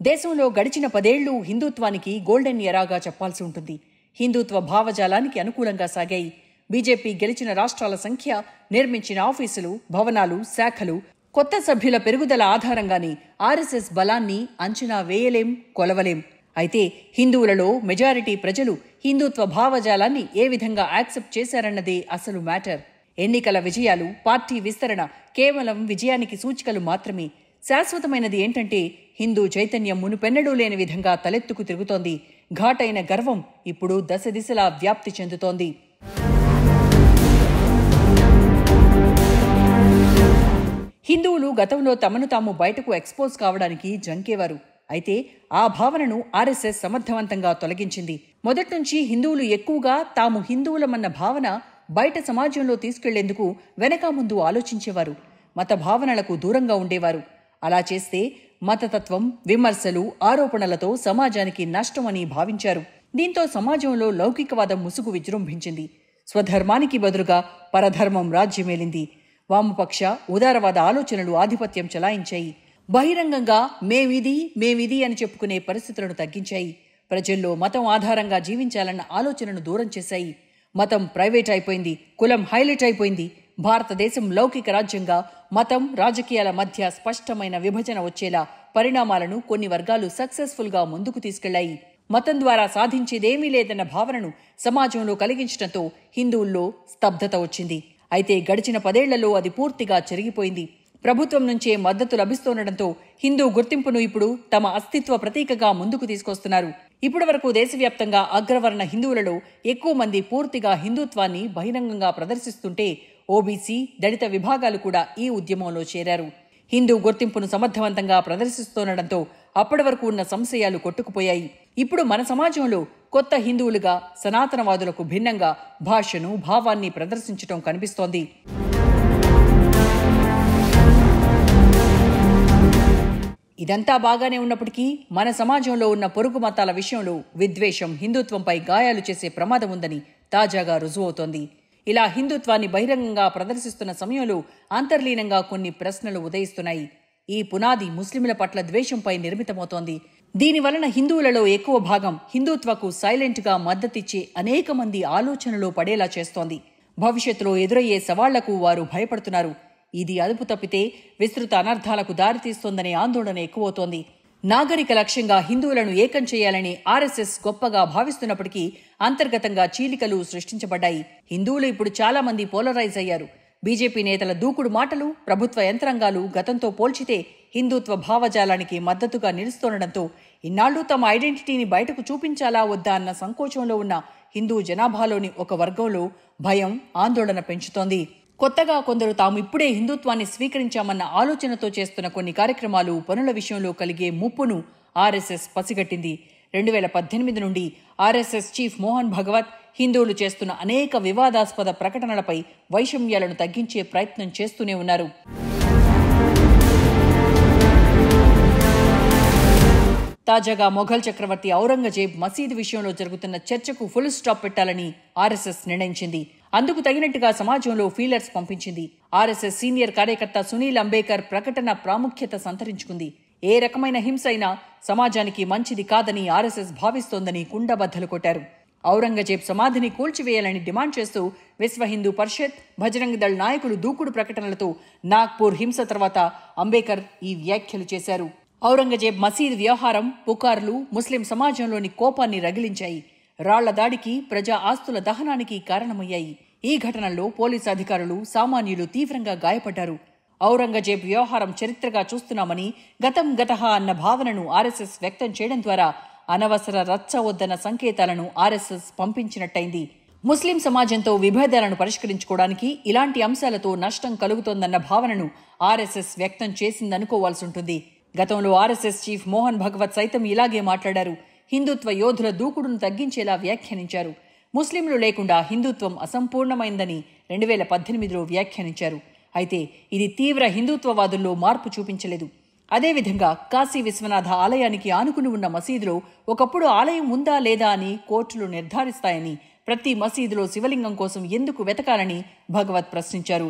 దేశంలో గడిచిన 10 ఏళ్లు హిందుత్వానికి గోల్డెన్ ఎరాగా చెప్పాల్సి ఉంటుంది. హిందుత్వ భావజాలానికి అనుకూలంగా సాగాయి. బీజేపీ గెలిచిన రాష్ట్రాల సంఖ్య, నిర్మించిన ఆఫీసులు, భవనాలు, శాఖలు, కొత్త సభ్యుల పెరుగుదల ఆధారంగానే ఆర్ఎస్ఎస్ బలాన్ని అంచనా వేయలేం, కొలవలేం. అయితే హిందువులలో మెజారిటీ ప్రజలు హిందుత్వ భావజాలాన్ని ఏ విధంగా యాక్సెప్ట్ చేశారన్నదే అసలు మ్యాటర్. ఎన్నికల విజయాలు, పార్టీ విస్తరణ కేవలం విజయానికి సూచికలు మాత్రమే. శాశ్వతమైనది ఏంటంటే హిందూ చైతన్యం మునుపెన్నడూ లేని విధంగా తలెత్తుకు తిరుగుతోంది. ఘాటైన గర్వం ఇప్పుడు దశ దిశలా వ్యాప్తి చెందుతోంది. హిందువులు గతంలో తమను తాము బయటకు ఎక్స్పోజ్ కావడానికి జంకేవారు. అయితే ఆ భావనను ఆర్ఎస్ఎస్ సమర్థవంతంగా తొలగించింది. మొదట్నుంచి హిందువులు ఎక్కువగా తాము హిందువులమన్న భావన బయట సమాజంలో తీసుకెళ్లేందుకు వెనక ముందు ఆలోచించేవారు. మత భావనలకు దూరంగా ఉండేవారు. అలా చేస్తే మతతత్వం, విమర్శలు, ఆరోపణలతో సమాజానికి నష్టమని భావించారు. దీంతో సమాజంలో లౌకికవాదం ముసుగు విజృంభించింది. స్వధర్మానికి బదులుగా పరధర్మం రాజ్యమేలింది. వామపక్ష, ఉదారవాద ఆలోచనలు ఆధిపత్యం చెలాయించాయి. బహిరంగంగా మేమిది అని చెప్పుకునే పరిస్థితులను తగ్గించాయి. ప్రజల్లో మతం ఆధారంగా జీవించాలన్న ఆలోచనను దూరం చేశాయి. మతం ప్రైవేట్ అయిపోయింది, కులం హైలైట్ అయిపోయింది. భారతదేశం లౌకిక రాజ్యంగా మతం, రాజకీయాల మధ్య స్పష్టమైన విభజన వచ్చేలా పరిణామాలను కొన్ని వర్గాలు సక్సెస్ఫుల్గా ముందుకు తీసుకెళ్లాయి. మతం ద్వారా సాధించేదేమీ లేదన్న భావనను సమాజంలో కలిగించడంతో హిందువుల్లో స్తబ్దత వచ్చింది. అయితే గడిచిన 10 ఏళ్లలో అది పూర్తిగా చెరిగిపోయింది. ప్రభుత్వం నుంచే మద్దతు లభిస్తుండటంతో హిందూ గుర్తింపును ఇప్పుడు తమ అస్తిత్వ ప్రతీకగా ముందుకు తీసుకొస్తున్నారు. ఇప్పటి వరకు దేశవ్యాప్తంగా అగ్రవర్ణ హిందువులలో ఎక్కువ మంది పూర్తిగా హిందుత్వాన్ని బహిరంగంగా ప్రదర్శిస్తుంటే ఓబీసీ, దళిత విభాగాలు కూడా ఈ ఉద్యమంలో చేరారు. హిందూ గుర్తింపును సమర్థవంతంగా ప్రదర్శిస్తుండటంతో అప్పటి వరకు ఉన్న సంశయాలు కొట్టుకుపోయాయి. ఇప్పుడు మన సమాజంలో కొత్త హిందువులుగా సనాతనవాదులకు భిన్నంగా భాషను, భావాన్ని ప్రదర్శించడం కనిపిస్తోంది. ఇదంతా బాగానే ఉన్నప్పటికీ మన సమాజంలో ఉన్న పొరుగు మతాల విషయంలో విద్వేషం, హిందుత్వంపై గాయాలు చేసే ప్రమాదం ఉందని తాజాగా రుజువవుతోంది. ఇలా హిందుత్వాన్ని బహిరంగంగా ప్రదర్శిస్తున్న సమయంలో అంతర్లీనంగా కొన్ని ప్రశ్నలు ఉదయిస్తున్నాయి. ఈ పునాది ముస్లింల పట్ల ద్వేషంపై నిర్మితమవుతోంది. దీనివలన హిందువులలో ఎక్కువ భాగం హిందుత్వకు సైలెంట్గా మద్దతిచ్చే అనేక మంది ఆలోచనలో పడేలా చేస్తోంది. భవిష్యత్తులో ఎదురయ్యే సవాళ్లకు వారు భయపడుతున్నారు. ఇది అదుపు తప్పితే విస్తృత అనర్థాలకు దారితీస్తోందనే ఆందోళన ఎక్కువవుతోంది. నాగరిక లక్ష్యంగా హిందువులను ఏకం చేయాలని ఆర్ఎస్ఎస్ గొప్పగా భావిస్తున్నప్పటికీ అంతర్గతంగా చీలికలు సృష్టించబడ్డాయి. హిందువులు ఇప్పుడు చాలా మంది పోలరైజ్ అయ్యారు. బీజేపీ నేతల దూకుడు మాటలు, ప్రభుత్వ యంత్రాంగాలు గతంతో పోల్చితే హిందుత్వ భావజాలానికి మద్దతుగా నిలుస్తుండటంతో ఇన్నాళ్లు తమ ఐడెంటిటీని బయటకు చూపించాలా వద్దా అన్న సంకోచంలో ఉన్న హిందూ జనాభాలోని ఒక వర్గంలో భయం, ఆందోళన పెంచుతోంది. కొత్తగా కొందరు తాము ఇప్పుడే హిందుత్వాన్ని స్వీకరించామన్న ఆలోచనతో చేస్తున్న కొన్ని కార్యక్రమాలు, పనుల విషయంలో కలిగే ముప్పును ఆర్ఎస్ఎస్ పసిగట్టింది. 2018 నుండి ఆర్ఎస్ఎస్ చీఫ్ మోహన్ భగవత్ హిందువులు చేస్తున్న అనేక వివాదాస్పద ప్రకటనలపై వైషమ్యాలను తగ్గించే ప్రయత్నం చేస్తూనే ఉన్నారు. తాజాగా మొఘల్ చక్రవర్తి ఔరంగజేబ్ మసీదు విషయంలో జరుగుతున్న చర్చకు ఫుల్ స్టాప్ పెట్టాలని ఆర్ఎస్ఎస్ నిర్ణయించింది. అందుకు తగినట్టుగా సమాజంలో ఫీలర్స్ పంపించింది. ఆర్ఎస్ఎస్ సీనియర్ కార్యకర్త సునీల్ అంబేకర్ ప్రకటన ప్రాముఖ్యత సంతరించుకుంది. ఏ రకమైన హింస అయినా సమాజానికి మంచిది కాదని ఆర్ఎస్ఎస్ భావిస్తోందని కుండబద్దలు కొట్టారు. ఔరంగజేబ్ సమాధిని కూల్చివేయాలని డిమాండ్ చేస్తూ విశ్వ హిందూ పరిషత్, బజరంగ్ దళ్ నాయకులు దూకుడు ప్రకటనలతో నాగ్పూర్ హింస తర్వాత అంబేకర్ ఈ వ్యాఖ్యలు చేశారు. ఔరంగజేబ్ మసీద్ వ్యవహారం, పుకార్లు ముస్లిం సమాజంలోని కోపాన్ని రగిలించాయి. రాళ్ల దాడికి, ప్రజా ఆస్తుల దహనానికి కారణమయ్యాయి. ఈ ఘటనల్లో పోలీసు అధికారులు, సామాన్యులు తీవ్రంగా గాయపడ్డారు. ఔరంగజేబ్ వ్యవహారం చరిత్రగా చూస్తున్నామని గతహ అన్న భావనను ఆర్ఎస్ఎస్ వ్యక్తం చేయడం ద్వారా అనవసర రచ్చ వద్దన్న సంకేతాలను ఆర్ఎస్ఎస్ పంపించినట్టయింది. ముస్లిం సమాజంతో విభేదాలను పరిష్కరించుకోవడానికి ఇలాంటి అంశాలతో నష్టం కలుగుతోందన్న భావనను ఆర్ఎస్ఎస్ వ్యక్తం చేసిందనుకోవాల్సి ఉంటుంది. గతంలో ఆర్ఎస్ఎస్ చీఫ్ మోహన్ భగవత్ సైతం ఇలాగే మాట్లాడారు. హిందుత్వ యోధుల దూకుడును తగ్గించేలా వ్యాఖ్యానించారు. ముస్లింలు లేకుండా హిందుత్వం అసంపూర్ణమైందని 2018లో వ్యాఖ్యానించారు. అయితే ఇది తీవ్ర హిందుత్వవాదుల్లో మార్పు చూపించలేదు. అదేవిధంగా కాశీ విశ్వనాథ ఆలయానికి ఆనుకుని ఉన్న మసీదులో ఒకప్పుడు ఆలయం ఉందా లేదా అని కోర్టులు నిర్ధారిస్తాయని, ప్రతి మసీదులో శివలింగం కోసం ఎందుకు వెతకాలని భగవత్ ప్రశ్నించారు.